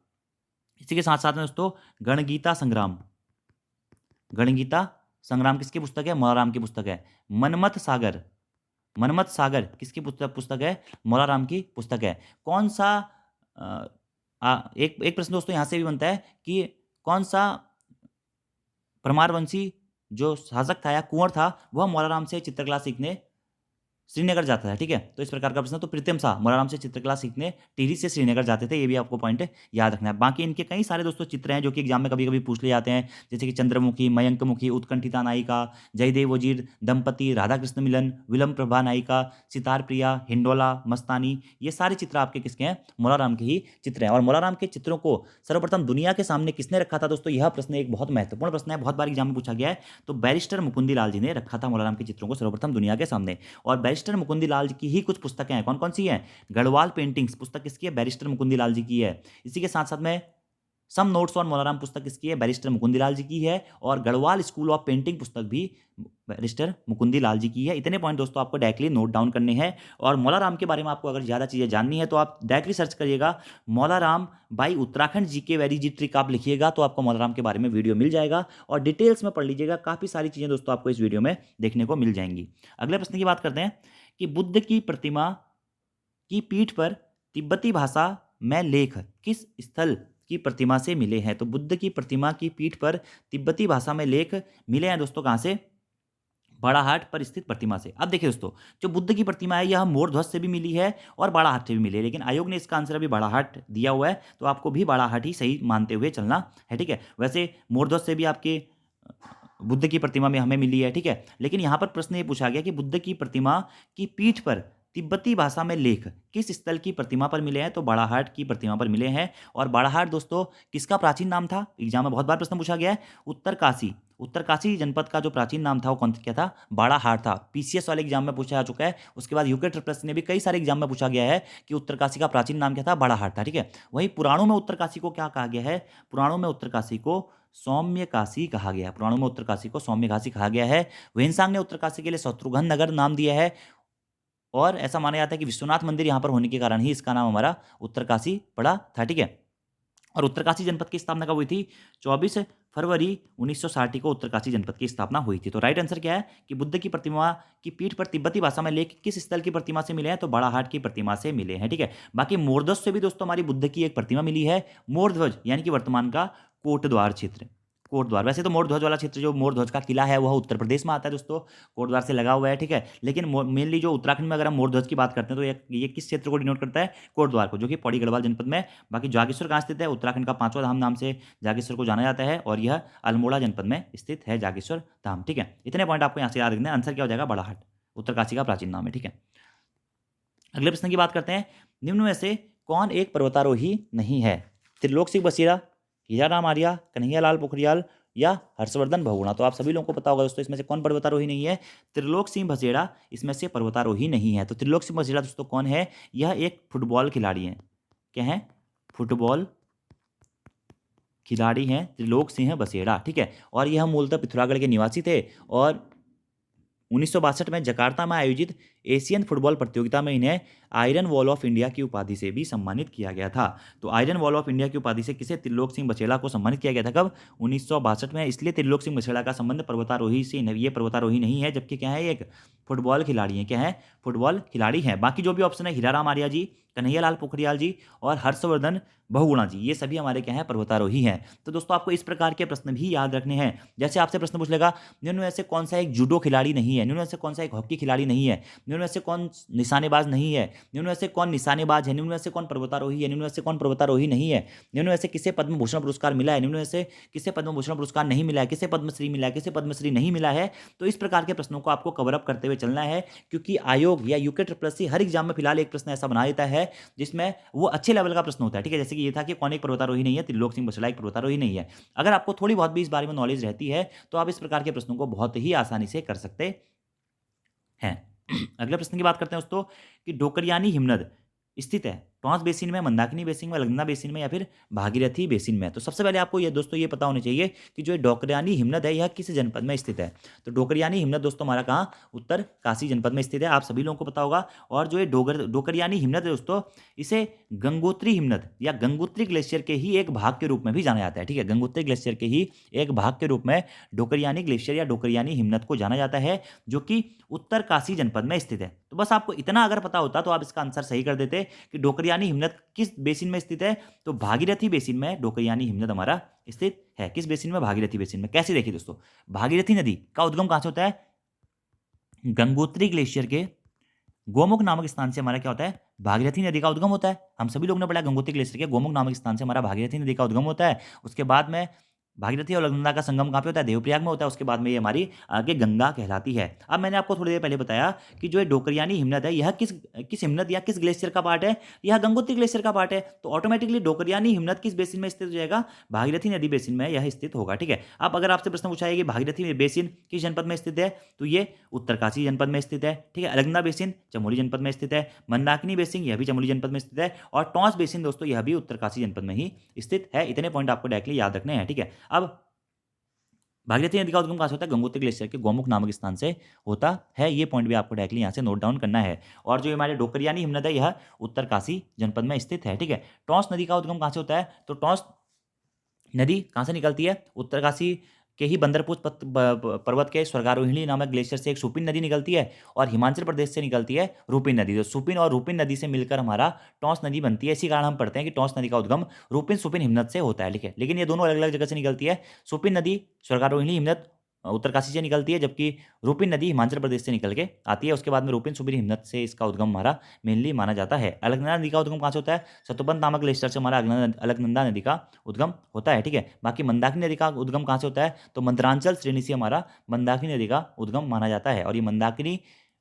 इसी के साथ साथ में दोस्तों गणगीता संग्राम। गणगीता संग्राम किसकी पुस्तक है? मौलाराम की पुस्तक है। मनमथ सागर। मनमथ सागर किसकी पुस्तक है? मौलाराम की पुस्तक है। कौन सा एक एक प्रश्न दोस्तों यहाँ से भी बनता है कि कौन सा परमारवंशी जो शासक था या कुंवर था, वह मौलाराम से चित्रकला सीखने श्रीनगर जाता था, ठीक है। तो इस प्रकार का प्रश्न। तो प्रीतम शाह मौलाराम से चित्रकला सीखने टिहरी से श्रीनगर जाते थे। ये भी आपको पॉइंट याद रखना है। बाकी इनके कई सारे दोस्तों चित्र हैं जो कि एग्जाम में कभी कभी पूछ लिए जाते हैं, जैसे कि चंद्रमुखी, मयंकमुखी, उत्कंठिता नायिका, जयदेव वजीर दंपति, राधा कृष्ण मिलन, विलम प्रभा नायिका, सितार प्रिया, हिंडोला, मस्तानी, ये सारे चित्र आपके किसके हैं? मौलाराम के ही चित्र हैं। और मौलाराम के चित्रों को सर्वप्रथम दुनिया के सामने किसने रखा था दोस्तों? यह प्रश्न एक बहुत महत्वपूर्ण प्रश्न है, बहुत बार एग्जाम में पूछा गया है। तो बैरिस्टर मुकुंदी लाल जी ने रखा था मौलाराम के चित्रों को सर्वप्रथम दुनिया के सामने। और बैरिस्टर मुकुंदी लाल जी की ही कुछ पुस्तकें हैं। कौन कौन सी हैं? गढ़वाल पेंटिंग्स पुस्तक किसकी है? बैरिस्टर मुकुंदी लाल जी की है। इसी के साथ साथ में सम नोट्स ऑन मौलाराम पुस्तक किसकी है? बैरिस्टर मुकुंदी लाल जी की है। और गढ़वाल स्कूल ऑफ पेंटिंग पुस्तक भी बैरिस्टर मुकुंदी लाल जी की है। इतने पॉइंट दोस्तों आपको डायरेक्टली नोट डाउन करने हैं। और मौलाराम के बारे में आपको अगर ज़्यादा चीज़ें जाननी है तो आप डायरेक्टली सर्च करिएगा Maularam by Uttarakhand GK very जी ट्रिक, आप लिखिएगा तो आपको मौलाराम के बारे में वीडियो मिल जाएगा। और डिटेल्स में पढ़ लीजिएगा, काफ़ी सारी चीज़ें दोस्तों आपको इस वीडियो में देखने को मिल जाएंगी। अगले प्रश्न की बात करते हैं कि बुद्ध की प्रतिमा की पीठ पर तिब्बती भाषा में लेख किस स्थल की प्रतिमा से मिले हैं? तो बुद्ध की प्रतिमा की पीठ पर तिब्बती भाषा में लेख मिले हैं दोस्तों कहाँ से? बाड़ाहाट पर स्थित प्रतिमा से। अब देखिए दोस्तों, जो बुद्ध की प्रतिमा है यह मोर ध्वज से भी मिली है और बाड़ाहाट से भी मिली है, लेकिन आयोग ने इसका आंसर अभी बाड़ाहाट दिया हुआ है, तो आपको भी बाड़ाहाट ही सही मानते हुए चलना है, ठीक है। वैसे मोर ध्वज से भी आपके बुद्ध की प्रतिमा में हमें मिली है, ठीक है। लेकिन यहाँ पर प्रश्न ये पूछा गया कि बुद्ध की प्रतिमा की पीठ पर तिब्बती भाषा में लेख किस स्थल की प्रतिमा पर मिले हैं? तो बाड़ाहाट की प्रतिमा पर मिले हैं। और बाड़ाहाट दोस्तों किसका प्राचीन नाम था? एग्जाम में बहुत बार प्रश्न पूछा गया है। उत्तरकाशी, उत्तरकाशी जनपद का जो प्राचीन नाम था वो कौन क्या था? बाड़ाहाट था। पीसीएस वाले एग्जाम में पूछा जा चुका है। उसके बाद यूके ट्रिपल ने भी कई सारे एग्जाम में पूछा गया है कि उत्तरकाशी का प्राचीन नाम क्या था? बाड़ाहाट था, ठीक है। वहीं पुराणों में उत्तरकाशी को क्या कहा गया है? पुराणों में उत्तरकाशी को सौम्य काशी कहा गया है। पुराणों में उत्तरकाशी को सौम्य काशी कहा गया है। वेनसांग ने उत्तरकाशी के लिए शत्रुघ्न नगर नाम दिया है। और ऐसा माना जाता है कि विश्वनाथ मंदिर यहाँ पर होने के कारण ही इसका नाम हमारा उत्तरकाशी पड़ा था, ठीक है। और उत्तरकाशी जनपद की स्थापना कब हुई थी? 24 फरवरी 1960 को उत्तरकाशी जनपद की स्थापना हुई थी। तो राइट आंसर क्या है कि बुद्ध की प्रतिमा की पीठ पर तिब्बती भाषा में लेख किस स्थल की प्रतिमा से मिले हैं? तो बाड़ाहाट की प्रतिमा से मिले हैं, ठीक है। बाकी मोरध्वज से भी दोस्तों हमारी बुद्ध की एक प्रतिमा मिली है, मोरध्वज यानी कि वर्तमान का कोटद्वार क्षेत्र। कोटद्वार, वैसे तो मोरध्वज वाला क्षेत्र जो मोरध्वज का किला है वह उत्तर प्रदेश में आता है दोस्तों, कोटद्वार से लगा हुआ है, ठीक है। लेकिन मेनली जो उत्तराखंड में अगर हम मोरध्वज की बात करते हैं तो ये किस क्षेत्र को डिनोट करता है? कोटद्वार को, जो कि पौड़ी गढ़वाल जनपद में। बाकी जागेश्वर कहाँ स्थित है? उत्तराखंड का 5वां धाम नाम से जागेश्वर को जाना जाता है और यह अल्मोड़ा जनपद में स्थित है जागेश्वर धाम, ठीक है। इतने पॉइंट आपको यहाँ से याद रखना है। आंसर क्या हो जाएगा? बाड़ाहाट, उत्तरकाशी का प्राचीन नाम है, ठीक है। अगले प्रश्न की बात करते हैं। निम्न में से कौन एक पर्वतारोही नहीं है? त्रिलोक सिंह बसीरा, हीराराम आर्या, कन्हैयालाल पोखरियाल या हर्षवर्धन बहुगुणा। तो आप सभी लोगों को पता होगा दोस्तों, इसमें से कौन पर्वतारोही नहीं है? त्रिलोक सिंह बसेड़ा इसमें से पर्वतारोही नहीं है। तो त्रिलोक सिंह बसेड़ा दोस्तों कौन है? यह एक फुटबॉल खिलाड़ी है। क्या है? फुटबॉल खिलाड़ी हैं त्रिलोक सिंह बसेड़ा, ठीक है। और यह मूलतः पिथौरागढ़ के निवासी थे और 1962 में जकार्ता में आयोजित एशियन फुटबॉल प्रतियोगिता में इन्हें आयरन वॉल ऑफ इंडिया की उपाधि से भी सम्मानित किया गया था। तो आयरन वॉल ऑफ इंडिया की उपाधि से किसे? त्रिलोक सिंह बसेड़ा को सम्मानित किया गया था। कब? 1962 में। इसलिए त्रिलोक सिंह बसेड़ा का संबंध पर्वतारोही से नहीं, ये पर्वतारोही नहीं है, जबकि क्या है? एक फुटबॉल खिलाड़ी है। क्या है? फुटबॉल खिलाड़ी है। बाकी जो भी ऑप्शन है, हीराराम आर्या जी, कन्हैयालाल पोखरियाल जी और हर्षवर्धन बहुगुणा जी, ये सभी हमारे क्या है? पर्वतारोही हैं। तो दोस्तों आपको इस प्रकार के प्रश्न भी याद रखने हैं। जैसे आपसे प्रश्न पूछ लेगा, निम्न में से कौन सा एक जूडो खिलाड़ी नहीं है? निम्न में से कौन सा एक हॉकी खिलाड़ी नहीं है? निम्न में से कौन निशानेबाज नहीं है? निम्न में से कौन निशानेबाज है? निम्न में से कौन पर्वतारोही है? निम्न में से कौन पर्वतारोही नहीं है? निम्न में से किसे पद्म भूषण पुरस्कार मिला है? निम्न में से किसे पद्म भूषण पुरस्कार नहीं मिला है? किसे पद्मश्री मिला है? किसे पद्मश्री नहीं मिला है? तो इस प्रकार के प्रश्नों को आपको कवर अप करते हुए चलना है, क्योंकि आयोग या यूके ट्रिपल हर एग्जाम में फिलहाल एक प्रश्न ऐसा बना देता है जिसमें वो अच्छे लेवल का प्रश्न होता है, ठीक है। जैसे कि ये था कि कौन एक पर्वतारोही नहीं है? त्रिलोक सिंह बसेड़ा एक पर्वतारोही नहीं है। अगर आपको थोड़ी बहुत भी इस बारे में नॉलेज रहती है तो आप इस प्रकार के प्रश्नों को बहुत ही आसानी से कर सकते हैं। अगले प्रश्न की बात करते हैं दोस्तों कि डोकरियानी हिमनद स्थित है टॉन्स बेसिन में, मंदाकिनी बेसिन में, अलकनंदा बेसिन में या फिर भागीरथी बेसिन में। तो सबसे पहले आपको ये दोस्तों ये पता होना चाहिए कि जो डोकरियानी हिमनद है यह किस जनपद में स्थित है। तो डोकरियानी हिमनद दोस्तों हमारा कहाँ? उत्तर काशी जनपद में स्थित है, आप सभी लोगों को पता होगा। और जो ये डोकरियानी हिमनद है दोस्तों, इसे गंगोत्री हिमनद या गंगोत्री ग्लेशियर के ही एक भाग के रूप में भी जाना जाता है, ठीक है। गंगोत्री ग्लेशियर के ही एक भाग के रूप में डोकरियानी ग्लेशियर या डोकरियानी हिमनद को जाना जाता है, जो कि उत्तर काशी जनपद में स्थित है। तो बस आपको इतना अगर पता होता तो आप इसका आंसर सही कर देते कि डोकरियानी हिमनद किस बेसिन में स्थित है? तो भागीरथी बेसिन में डोकरियानी हिमनद हमारा स्थित है। किस बेसिन में? भागीरथी बेसिन में। कैसे? देखिए दोस्तों, भागीरथी नदी का उद्गम कहां से होता है? गंगोत्री ग्लेशियर के गोमुख नामक स्थान से हमारा क्या होता है? भागीरथी नदी का उद्गम होता है। हम सभी लोगों ने पढ़ा गंगोत्री ग्लेशियर के गोमुख नामक स्थान से हमारा भागीरथी नदी का उद्गम होता है। उसके बाद में भागीरथी और अलकनंदा का संगम कहाँ पे होता है? देवप्रयाग में होता है। उसके बाद में ये हमारी आगे गंगा कहलाती है। अब मैंने आपको थोड़ी देर पहले बताया कि जो ये डोकरियानी हिमनद है यह किस हिमनद या किस ग्लेशियर का पार्ट है? यह गंगोत्री ग्लेशियर का पार्ट है। तो ऑटोमेटिकली डोकरियानी हिमनद किस बेसिन में स्थित हो जाएगा? भागीरथी नदी बेसिन में यह स्थित होगा, ठीक है। अब अगर आपसे प्रश्न पूछा है कि भागीरथी बेसिन किस जनपद में स्थित है, तो ये उत्तरकाशी जनपद में स्थित है, ठीक है। अलकनंदा बेसिन चमोली जनपद में स्थित है, मंदाकिनी बेसिन यह भी चमोली जनपद में स्थित है, और टॉन्स बेसिन दोस्तों यह भी उत्तरकाशी जनपद में ही स्थित है। इतने पॉइंट आपको डायरेक्टली याद रखने हैं, ठीक है। अब भागीरथी नदी का उद्गम कहाँ से होता है? गंगोत्री ग्लेशियर के गोमुख नामक स्थान से होता है। ये पॉइंट भी आपको डायरेक्टली यहाँ से नोट डाउन करना है। और जो हमारे डोकरियानी हिमनद है यह उत्तरकाशी जनपद में स्थित है, ठीक है। टॉन्स नदी का उद्गम कहाँ से होता है? तो टॉन्स नदी कहाँ से निकलती है? उत्तरकाशी के ही बंदरपूछ पर्वत के स्वर्गारोहिणी नामक ग्लेशियर से एक सुपिन नदी निकलती है, और हिमाचल प्रदेश से निकलती है रूपिन नदी। तो सुपिन और रूपिन नदी से मिलकर हमारा टॉन्स नदी बनती है। इसी कारण हम पढ़ते हैं कि टॉन्स नदी का उद्गम रूपिन सुपिन हिमनद से होता है, ठीक है। लेकिन ये दोनों अलग अलग जगह से निकलती है। सुपिन नदी स्वर्गारोहिणी हिमनद उत्तरकाशी से निकलती है, जबकि रूपिन नदी हिमाचल प्रदेश से निकल के आती है। उसके बाद में रूपिन सुपिन हिमनद से इसका उद्गम हमारा मेनली माना जाता है। अलकनंदा नदी का उद्गम कहाँ से होता है? सतोबंध नामक ग्लेशियर से हमारा अलकनंदा नदी का उद्गम होता है, ठीक है। बाकी मंदाकिनी नदी का उद्गम कहाँ से होता है? तो मंदरांचल श्रेणी से हमारा मंदाकिनी नदी का उद्गम माना जाता है। और ये मंदाकिनी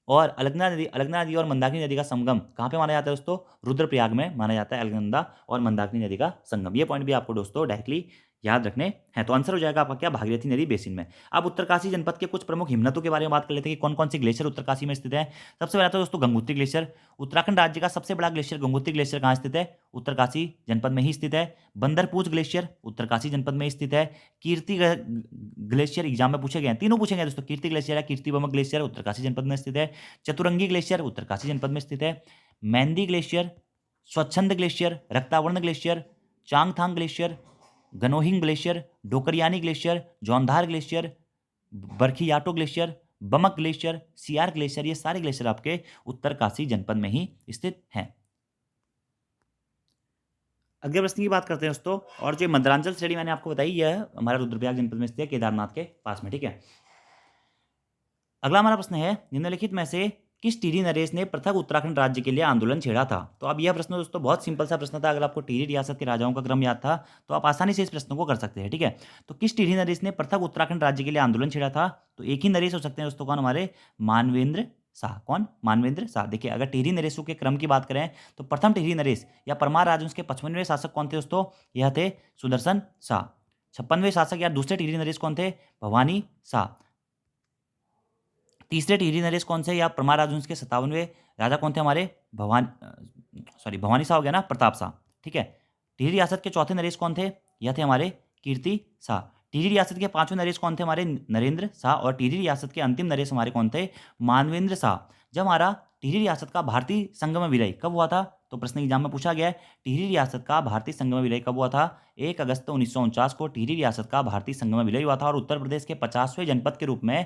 और अलकनंदा नदी और मंदाकिनी नदी का संगम कहाँ पे माना जाता है दोस्तों? रुद्रप्रयाग में माना जाता है अलकनंदा और मंदाकिनी नदी का संगम। ये पॉइंट भी आपको दोस्तों डायरेक्टली याद रखने हैं। तो आंसर हो जाएगा आपका क्या? भागीरथी नदी बेसिन में। अब उत्तरकाशी जनपद के कुछ प्रमुख हिमनदों के बारे में बात कर लेते हैं कि कौन कौन सी ग्लेशियर उत्तरकाशी में स्थित है। सबसे पहला तो दोस्तों गंगोत्री ग्लेशियर। उत्तराखंड राज्य का सबसे बड़ा ग्लेशियर गंगोत्री ग्लेशियर कहाँ स्थित है? उत्तरकाशी जनपद में ही स्थित है। बंदरपूछ ग्लेशियर उत्तरकाशी जनपद में स्थित है। कीर्ति ग्लेशियर एग्जाम में पूछे गए हैं, तीनों पूछे गए दोस्तों। कीर्ति ग्लेशियर है, कीर्ति बमक ग्लेशियर उत्तरकाशी जनपद में स्थित है। चतुरंगी ग्लेशियर उत्तरकाशी जनपद में स्थित है। Mehndi glacier, Swachhand glacier, Raktavarn glacier, Changthang glacier, Ganohing glacier, Dokriani glacier, Jaundhar glacier, Barkhiyato glacier, Bamak glacier, Siyar glacier, ये सारे ग्लेशियर आपके उत्तरकाशी जनपद में ही स्थित हैं। अगले प्रश्न की बात करते हैं दोस्तों, और जो मध्यांचल श्रेणी मैंने आपको बताई, यह हमारा रुद्रप्रयाग जनपद में स्थित है, केदारनाथ के पास में, ठीक है। अगला हमारा प्रश्न है, निम्नलिखित में से किस टिहरी नरेश ने पृथक उत्तराखंड राज्य के लिए आंदोलन छेड़ा था? तो अब यह प्रश्न दोस्तों बहुत सिंपल सा प्रश्न था। अगर आपको टिहरी रियासत के राजाओं का क्रम याद था तो आप आसानी से इस प्रश्न को कर सकते हैं, ठीक है। तो किस टिहरी नरेश ने पृथक उत्तराखंड राज्य के लिए आंदोलन छेड़ा था? तो एक ही नरेश हो सकते हैं दोस्तों, कौन? हमारे मानवेंद्र शाह। कौन? मानवेंद्र शाह। देखिए, अगर टिहरी नरेशों के क्रम की बात करें तो प्रथम टिहरी नरेश या परमार राजवंश के 55वें शासक कौन थे दोस्तों? यह थे सुदर्शन शाह। 56वें शासक या दूसरे टिहरी नरेश कौन थे? भवानी शाह। तीसरे टिहरी नरेश कौन से या परमार राजवंश के 57वें राजा कौन थे? हमारे भवानी शाह हो गया ना, प्रताप शाह, ठीक है। टिहरी रियासत के चौथे नरेश कौन थे? यह थे हमारे कीर्ति शाह। टिहरी रियासत के पांचवें नरेश कौन थे? हमारे नरेंद्र शाह। और टिहरी रियासत के अंतिम नरेश हमारे कौन थे? मानवेंद्र शाह। जब हमारा टिहरी रियासत का भारतीय संगम में विलय कब हुआ था? तो प्रश्न एग्जाम में पूछा गया है, टिहरी रियासत का भारतीय संगम में विलय कब हुआ था? 1 अगस्त 1949 को टिहरी रियासत का भारतीय संगम में विलय हुआ था। और उत्तर प्रदेश के 50वें जनपद के रूप में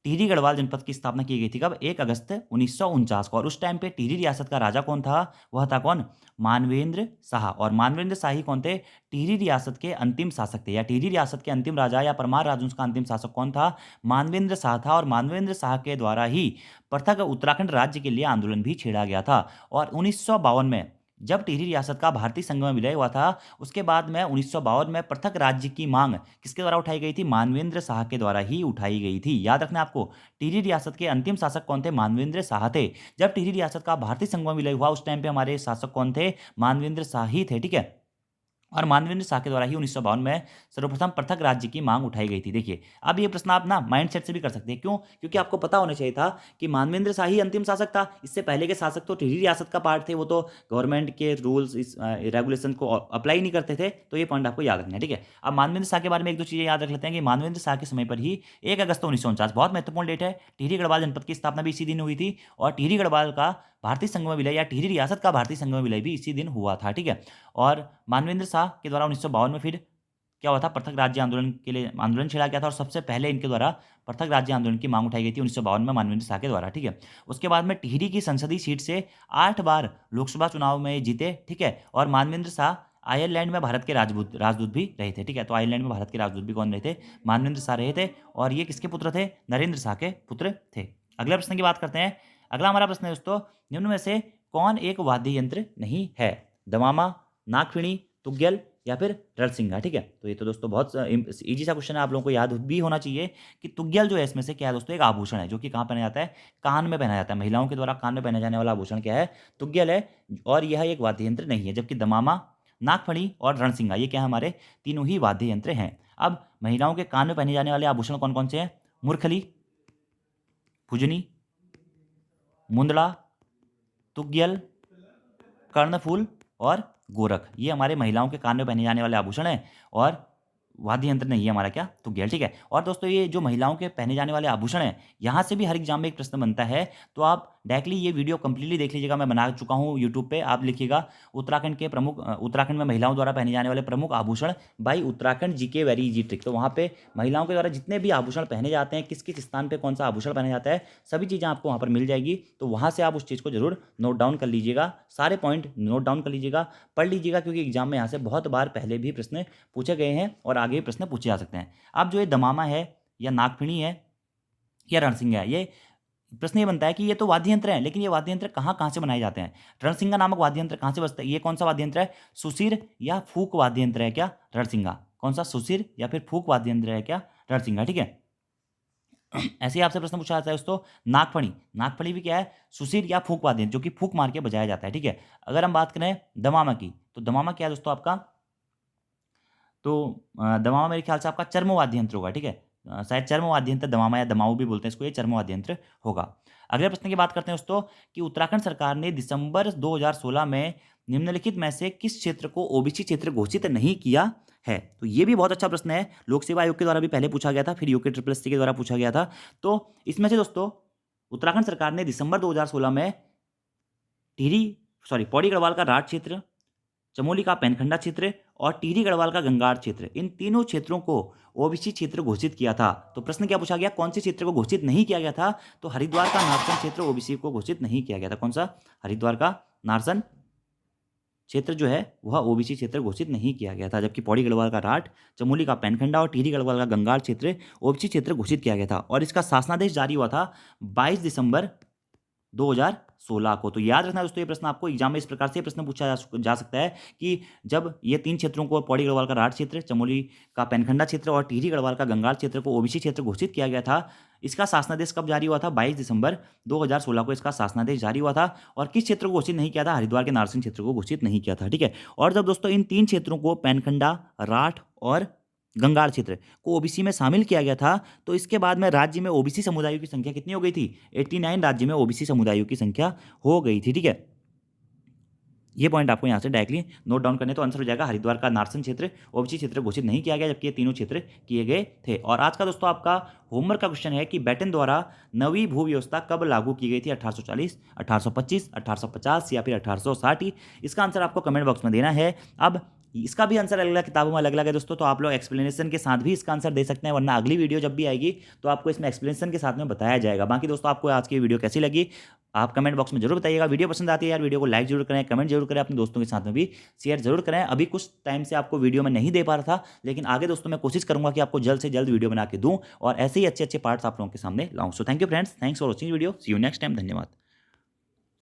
टिहरी गढ़वाल जनपद की स्थापना की गई थी कब? 1 अगस्त 1949 को। और उस टाइम पे टिहरी रियासत का राजा कौन था? वह था कौन? मानवेंद्र शाह। और मानवेंद्र शाही कौन थे? टिहरी रियासत के अंतिम शासक थे, या टिहरी रियासत के अंतिम राजा या परमार राजवंश का अंतिम शासक कौन था? मानवेंद्र शाह था। और मानवेंद्र शाह के द्वारा ही पृथक उत्तराखंड राज्य के लिए आंदोलन भी छेड़ा गया था। और 1952 में जब टिहरी रियासत का भारतीय संघ में विलय हुआ था, उसके बाद में 1952 में पृथक राज्य की मांग किसके द्वारा उठाई गई थी? मानवेंद्र शाह के द्वारा ही उठाई गई थी। याद रखना आपको, टिहरी रियासत के अंतिम शासक कौन थे? मानवेंद्र शाह थे। जब टिहरी रियासत का भारतीय संघ में विलय हुआ उस टाइम पे हमारे शासक कौन थे? मानवेंद्र शाह ही थे, ठीक है। और मानवेंद्र शाह के द्वारा ही 1952 में सर्वप्रथम पृथक राज्य की मांग उठाई गई थी। देखिए, अब ये प्रश्न आप ना माइंड सेट से भी कर सकते हैं। क्यों? क्योंकि आपको पता होना चाहिए था कि मानवेंद्र शाह ही अंतिम शासक था। इससे पहले के शासक तो टिहरी रियासत का पार्ट थे, वो तो गवर्नमेंट के रूल्स इस रेगुलेशन को अप्लाई नहीं करते थे। तो ये पॉइंट आपको याद रखना है, ठीक है। अब मानवेंद्र शाह के बारे में एक दो चीजें याद रख लेते हैं कि मानवेंद्र शाह के समय पर ही 1 अगस्त 1949, बहुत महत्वपूर्ण डेट है, टिहरी गढ़वाल जनपद की स्थापना भी इसी दिन हुई थी। और टिहरी गढ़वाल का भारतीय संघ में विलय या टिहरी रियासत का भारतीय संघ में विलय भी इसी दिन हुआ था, ठीक है। और मानवेंद्र शाह के द्वारा 1952 में फिर क्या हुआ था? पृथक राज्य आंदोलन के लिए आंदोलन छेड़ा गया था। और सबसे पहले इनके द्वारा पृथक राज्य आंदोलन की मांग उठाई गई थी 1952 में मानवेंद्र शाह के द्वारा, ठीक है। उसके बाद में टिहरी की संसदीय सीट से 8 बार लोकसभा चुनाव में जीते, ठीक है। और मानवेंद्र शाह आयरलैंड में भारत के राजदूत भी रहे थे, ठीक है। तो आयरलैंड में भारत के राजदूत भी कौन रहे थे? मानवेंद्र शाह रहे थे। और ये किसके पुत्र थे? नरेंद्र शाह के पुत्र थे। अगले प्रश्न की बात करते हैं। अगला हमारा प्रश्न है दोस्तों, निम्न में से कौन एक वाद्य यंत्र नहीं है? दमामा, नागफिणी, तुग्गल या फिर रणसिंगा, ठीक है। तो ये तो दोस्तों बहुत इजी सा क्वेश्चन है, आप लोगों को याद भी होना चाहिए कि तुग्गल जो है इसमें से क्या है दोस्तों? एक आभूषण है जो कि कहाँ पहना जाता है? कान में पहना जाता है। महिलाओं के द्वारा कान में पहने जाने वाला आभूषण क्या है? तुग्गल है। और यह एक वाद्य यंत्र नहीं है। जबकि दमामा, नागफणी और रणसिंगा ये क्या है? हमारे तीनों ही वाद्य यंत्र हैं। अब महिलाओं के कान में पहने जाने वाले आभूषण कौन कौन से हैं? मुरखली, फुजनी, मुंदड़ा, तुग्गल, कर्णफूल और गोरख, ये हमारे महिलाओं के कान में पहने जाने वाले आभूषण हैं। और वाद्य यंत्र नहीं है हमारा क्या? तुग्गल, ठीक है। और दोस्तों ये जो महिलाओं के पहने जाने वाले आभूषण हैं, यहाँ से भी हर एग्जाम में एक प्रश्न बनता है। तो आप डायरेक्टली ये वीडियो कंप्लीटली देख लीजिएगा, मैं बना चुका हूँ यूट्यूब पे। आप लिखिएगा उत्तराखंड के प्रमुख उत्तराखंड में महिलाओं द्वारा पहने जाने वाले प्रमुख आभूषण by Uttarakhand GK very easy trick. तो वहाँ पे महिलाओं के द्वारा जितने भी आभूषण पहने जाते हैं, किस किस स्थान पर कौन सा आभूषण पहना जाता है, सभी चीज़ें आपको वहाँ पर मिल जाएगी। तो वहाँ से आप उस चीज़ को जरूर नोट डाउन कर लीजिएगा, सारे पॉइंट नोट डाउन कर लीजिएगा, पढ़ लीजिएगा, क्योंकि एग्जाम में यहाँ से बहुत बार पहले भी प्रश्न पूछे गए हैं और आगे भी प्रश्न पूछे जा सकते हैं। अब जो ये दमामा है या नागफिणी है या रणसिंगा है, ये प्रश्न ये बनता है कि ये तो वाद्य यंत्र है, लेकिन ये वाद्य यंत्र कहाँ कहाँ से बनाए जाते हैं? रणसिंगा नामक वाद्य यंत्र कहाँ से बजता है? ये कौन सा वाद्य यंत्र है? सुशिर या फूक वाद्य यंत्र है क्या? रणसिंगा। कौन सा? सुशिर या फिर फूक वाद्य यंत्र है क्या? रणसिंगा, ठीक है। ऐसे ही आपसे प्रश्न पूछा जाता है दोस्तों, नागफणी। नागफणी भी क्या है? सुशिर या फूक वाद्य यंत्र, जो कि फूक मार के बजाया जाता है, ठीक है। अगर हम बात करें दमामा की, तो दमामा क्या है दोस्तों आपका? तो दमामा मेरे ख्याल से आपका चर्म वाद्य यंत्र होगा, ठीक है। शायद चर्म वाद्य यंत्र दमामा या दमाऊ भी बोलते हैं इसको, ये चर्म वाद्य यंत्र होगा। अगले प्रश्न की बात करते हैं दोस्तों कि उत्तराखंड सरकार ने दिसंबर 2016 में निम्नलिखित में से किस क्षेत्र को ओबीसी क्षेत्र घोषित नहीं किया है? तो ये भी बहुत अच्छा प्रश्न है, लोक सेवा आयोग के द्वारा भी पहले पूछा गया था, फिर यूके SSC के द्वारा पूछा गया था। तो इसमें से दोस्तों उत्तराखंड सरकार ने दिसंबर 2016 में टिहरी पौड़ी गढ़वाल का राठ क्षेत्र, चमोली का पेनखंडा क्षेत्र और टिहरी गढ़वाल का गंगार क्षेत्र, इन तीनों क्षेत्रों को ओबीसी क्षेत्र घोषित किया था। तो प्रश्न क्या पूछा गया, कौन से क्षेत्र को घोषित नहीं किया गया था? तो हरिद्वार का नारसन क्षेत्र ओबीसी को घोषित नहीं किया गया था। कौन सा? हरिद्वार का नारसन क्षेत्र जो है वह ओबीसी क्षेत्र घोषित नहीं किया गया था, जबकि पौड़ी गढ़वाल का राठ, चमोली का पेनखंडा और टिहरी गढ़वाल का गंगार क्षेत्र ओबीसी क्षेत्र घोषित किया गया था। और इसका शासनादेश जारी हुआ था 22 दिसंबर 2016 को। तो याद रखना दोस्तों, ये प्रश्न आपको एग्जाम में इस प्रकार से प्रश्न पूछा जा सकता है कि जब ये तीन क्षेत्रों को, पौड़ी गढ़वाल का राठ क्षेत्र, चमोली का पेनखंडा क्षेत्र और टिहरी गढ़वाल का गंगार क्षेत्र को ओबीसी क्षेत्र घोषित किया गया था, इसका शासनादेश कब जारी हुआ था? 22 दिसंबर 2016 को इसका शासनादेश जारी हुआ था। और किस क्षेत्र को घोषित नहीं किया था? हरिद्वार के नारसिंह क्षेत्र को घोषित नहीं किया था। ठीक है। और जब दोस्तों इन तीन क्षेत्रों को, पेनखंडा, राठ और गंगार क्षेत्र को ओबीसी में शामिल किया गया था, तो इसके बाद में राज्य में ओबीसी समुदायों की संख्या कितनी हो गई थी? 89 राज्य में ओबीसी समुदायों की संख्या हो गई थी। ठीक है, ये पॉइंट आपको यहाँ से डायरेक्टली नोट डाउन करने, तो आंसर हो जाएगा हरिद्वार का नारसन क्षेत्र ओबीसी क्षेत्र घोषित नहीं किया गया, जबकि ये तीनों क्षेत्र किए गए थे। और आज का दोस्तों आपका होमवर्क का क्वेश्चन है कि बेटन द्वारा नवी भू व्यवस्था कब लागू की गई थी? 1840, 1825, 1850 या फिर 1860? इसका आंसर आपको कमेंट बॉक्स में देना है। अब इसका भी आंसर अलग अलग किताबों में अलग अलग है दोस्तों, तो आप लोग एक्सप्लेनेशन के साथ भी इसका आंसर दे सकते हैं, वरना अगली वीडियो जब भी आएगी तो आपको इसमें एक्सप्लेनेशन के साथ में बताया जाएगा। बाकी दोस्तों आपको आज की वीडियो कैसी लगी आप कमेंट बॉक्स में जरूर बताइएगा। वीडियो पसंद आती है यार, वीडियो को लाइक जरूर करें, कमेंट जरूर करें, अपने दोस्तों के साथ में भी शेयर जरूर करें। अभी कुछ टाइम से आपको वीडियो में नहीं दे पा रहा था, लेकिन आगे दोस्तों मैं कोशिश करूंगा कि आपको जल्द से जल्द वीडियो बना के दूं और ऐसे ही अच्छे अच्छे पार्ट्स आप लोगों के सामने लाऊं। So thank you friends, thanks for watching video, see you next time, धन्यवाद।